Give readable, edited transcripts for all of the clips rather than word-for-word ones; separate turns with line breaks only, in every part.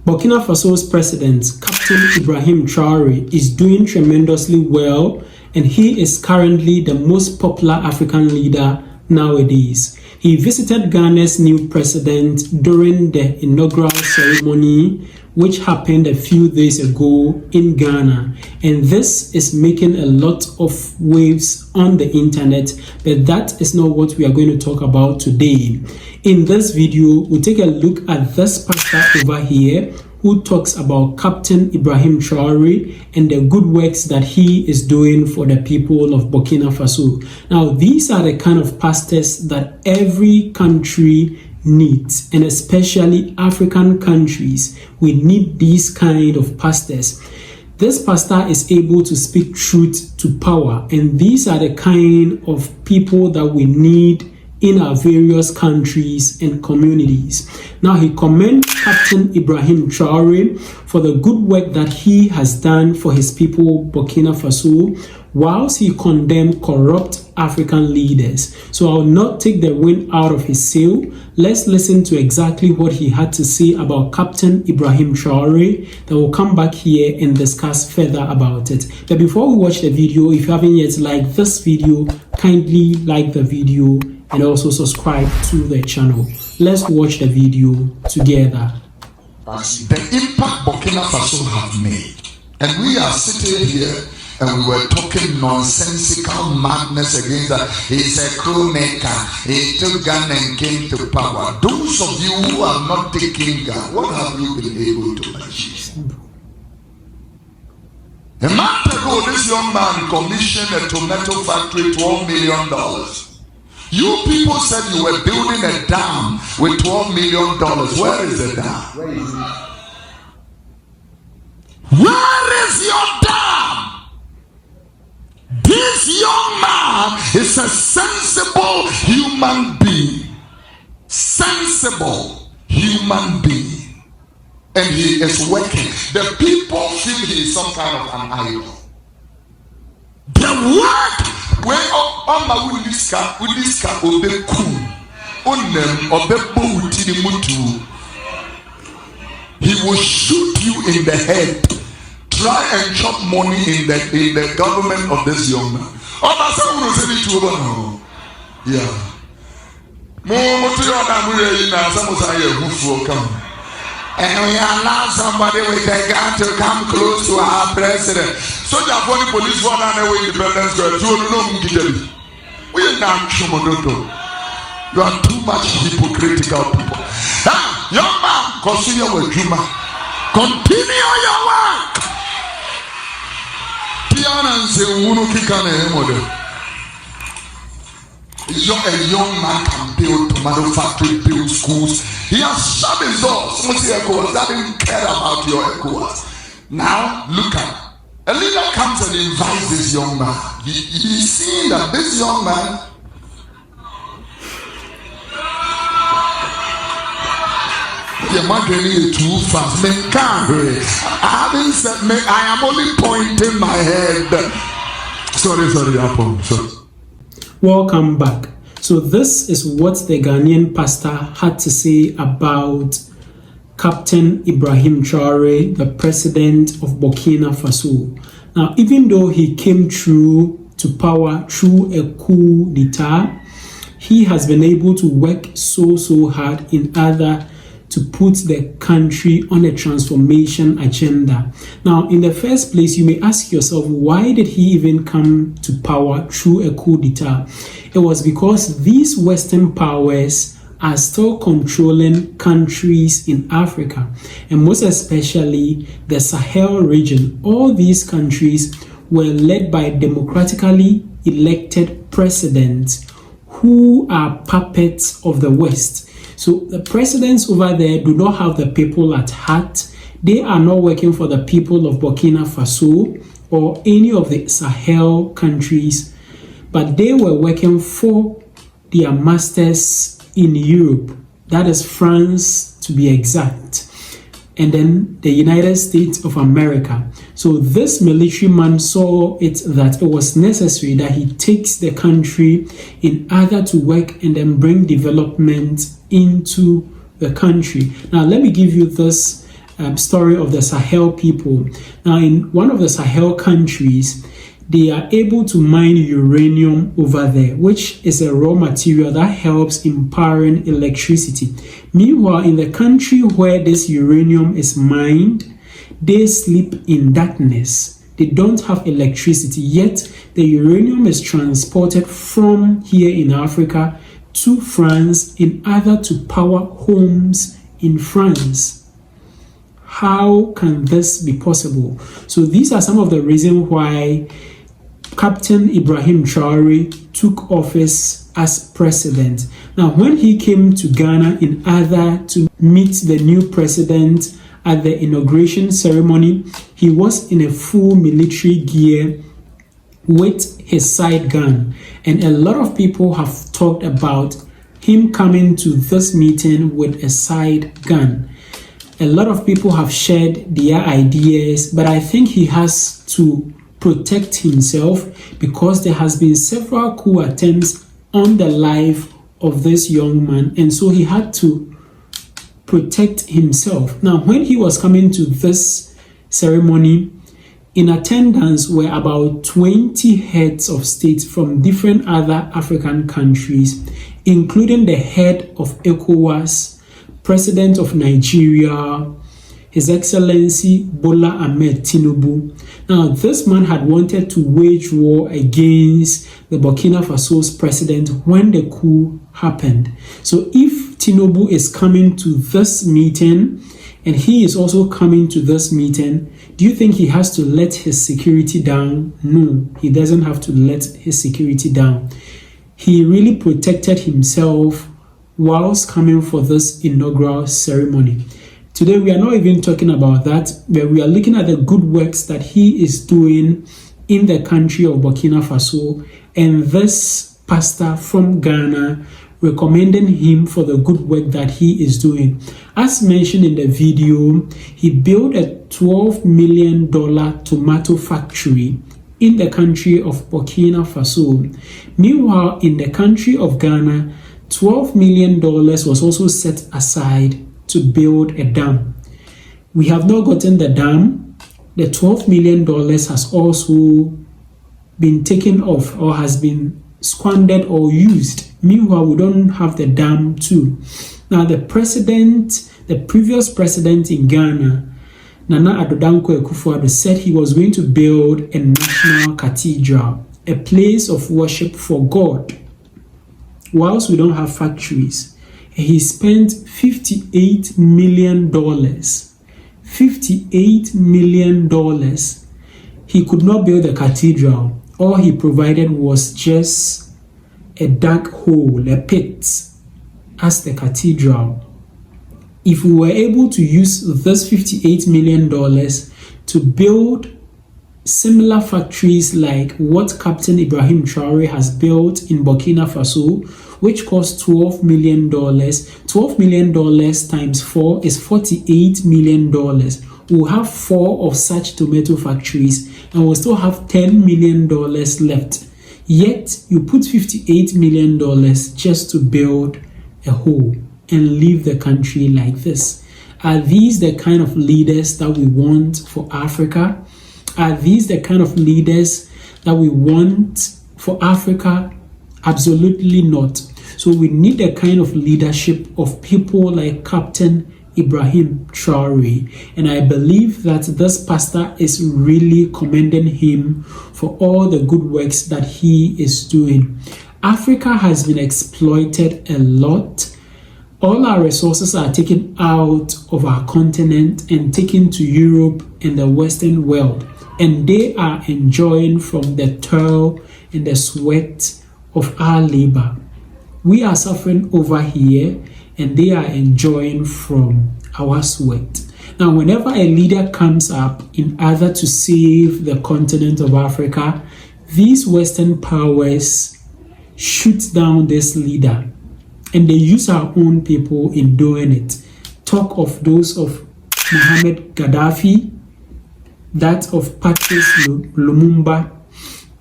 Burkina Faso's president, Captain Ibrahim Traore, is doing tremendously well, and he is currently the most popular African leader nowadays. He visited Ghana's new president during the inaugural ceremony, which happened a few days ago in Ghana, and this is making a lot of waves on the internet, but that is not what we are going to talk about today. In this video, we'll take a look at this pastor over here who talks about Captain Ibrahim Traore and the good works that he is doing for the people of Burkina Faso. Now, these are the kind of pastors that every country needs, and especially African countries. We need these kind of pastors. This pastor is able to speak truth to power, and these are the kind of people that we need in our various countries and communities. Now, he commends Captain Ibrahim Traore for the good work that he has done for his people, Burkina Faso, whilst he condemned corrupt African leaders. So I'll not take the wind out of his sail. Let's listen to exactly what he had to say about Captain Ibrahim Traore. Then we'll come back here and discuss further about it. But before we watch the video, if you haven't yet liked this video, kindly like the video and also subscribe to the channel. Let's watch the video together.
The impact Burkina Faso have made, and we are sitting here and we were talking nonsensical madness against that. He's a coup maker. He took Ghana and came to power. Those of you who are not taking Ghana, what have you been able to achieve? A month ago, this young man commissioned a tomato factory, $12 million. You people said you were building a dam with $12 million. Where is the dam? Where is your dam? This young man is a sensible human being. Sensible human being. And he is working. The people feel he is some kind of an idol. The work where on my with this car obe cool onem obe bouti the mutu. He will shoot you in the head. Try and chop money in the government of this young man. Yeah. And we allow somebody with a gun to come close to our president. So that when the police run away independence, we are not Shumodoto. You are too much hypocritical people. Young man, continue with Juma. Continue your work. A young man can build tomato factory, build schools. He has shut his doors. That didn't care about your ECOWAS. Now look at a leader comes and invites this young man. He sees that this young man too fast. I haven't said, I am only pointing my head. Sorry, Apple. Sorry.
Welcome back. So this is what the Ghanaian pastor had to say about Captain Ibrahim Traore, the president of Burkina Faso. Now, even though he came through to power through a coup d'etat, he has been able to work so hard in order to put the country on a transformation agenda. Now, in the first place, you may ask yourself, why did he even come to power through a coup d'etat? It was because these Western powers are still controlling countries in Africa, and most especially the Sahel region. All these countries were led by democratically elected presidents who are puppets of the West. So the presidents over there do not have the people at heart. They are not working for the people of Burkina Faso or any of the Sahel countries, but they were working for their masters in Europe. That is France, to be exact. And then the United States of America. So this military man saw it that it was necessary that he takes the country in order to work and then bring development into the country. Now, let me give you this story of the Sahel people. Now, in one of the Sahel countries, they are able to mine uranium over there, which is a raw material that helps in powering electricity. Meanwhile, in the country where this uranium is mined, they sleep in darkness. They don't have electricity, yet the uranium is transported from here in Africa to France in order to power homes in France. How can this be possible? So these are some of the reasons why Captain Ibrahim Traore took office as president. Now, when he came to Ghana in order to meet the new president at the inauguration ceremony, he was in a full military gear with his side gun. And a lot of people have talked about him coming to this meeting with a side gun. A lot of people have shared their ideas, but I think he has to protect himself because there has been several coup attempts on the life of this young man, and so he had to protect himself. Now, when he was coming to this ceremony, in attendance were about 20 heads of state from different other African countries, including the head of ECOWAS, President of Nigeria, His Excellency Bola Ahmed Tinubu. Now, this man had wanted to wage war against the Burkina Faso's president when the coup happened. So if Tinubu is coming to this meeting and he is also coming to this meeting, do you think he has to let his security down? No, he doesn't have to let his security down. He really protected himself whilst coming for this inaugural ceremony. Today, we are not even talking about that, but we are looking at the good works that he is doing in the country of Burkina Faso, and this pastor from Ghana recommending him for the good work that he is doing. As mentioned in the video, he built a $12 million tomato factory in the country of Burkina Faso. Meanwhile, in the country of Ghana, $12 million was also set aside to build a dam. We have not gotten the dam. The $12 million has also been taken off or has been squandered or used. Meanwhile, we don't have the dam too. Now, the previous president in Ghana, Nana Addo Dankwa Akufo-Addo, said he was going to build a national cathedral, a place of worship for God. Whilst we don't have factories, he spent $58 million. $58 million. He could not build a cathedral. All he provided was just a dark hole, a pit, as the cathedral. If we were able to use this $58 million to build similar factories like what Captain Ibrahim Traore has built in Burkina Faso, which cost $12 million. $12 million times 4 is $48 million. We'll have 4 of such tomato factories and we'll still have $10 million left. Yet, you put $58 million just to build a hole and leave the country like this. Are these the kind of leaders that we want for Africa? Are these the kind of leaders that we want for Africa? Absolutely not. So we need the kind of leadership of people like Captain Ibrahim Traore. And I believe that this pastor is really commending him for all the good works that he is doing. Africa has been exploited a lot. All our resources are taken out of our continent and taken to Europe and the Western world. And they are enjoying from the toil and the sweat of our labor. We are suffering over here and they are enjoying from our sweat. Now, whenever a leader comes up in order to save the continent of Africa, these Western powers shoot down this leader and they use our own people in doing it. Talk of those of Mohammed Gaddafi, that of Patrice Lumumba,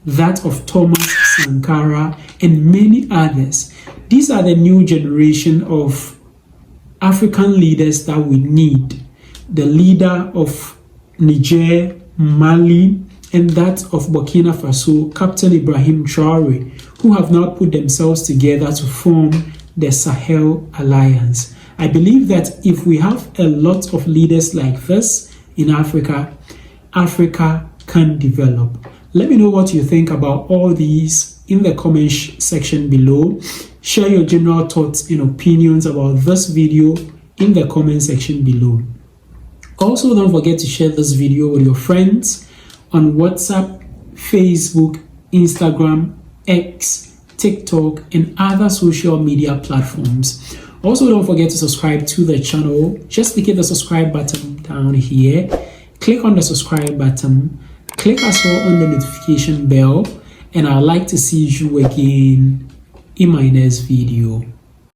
that of Thomas Sankara, and many others. These are the new generation of African leaders that we need. the leader of Niger, Mali, and that of Burkina Faso, Captain Ibrahim Traore, who have now put themselves together to form the Sahel Alliance. I believe that if we have a lot of leaders like this in Africa, Africa can develop. Let me know what you think about all these in the comment section below. Share your general thoughts and opinions about this video in the comment section below. Also, don't forget to share this video with your friends on WhatsApp, Facebook, Instagram, X, TikTok, and other social media platforms. Also, don't forget to subscribe to the channel. Just click the subscribe button down here. Click on the subscribe button. Click as well on the notification bell. And I'd like to see you again in my next video.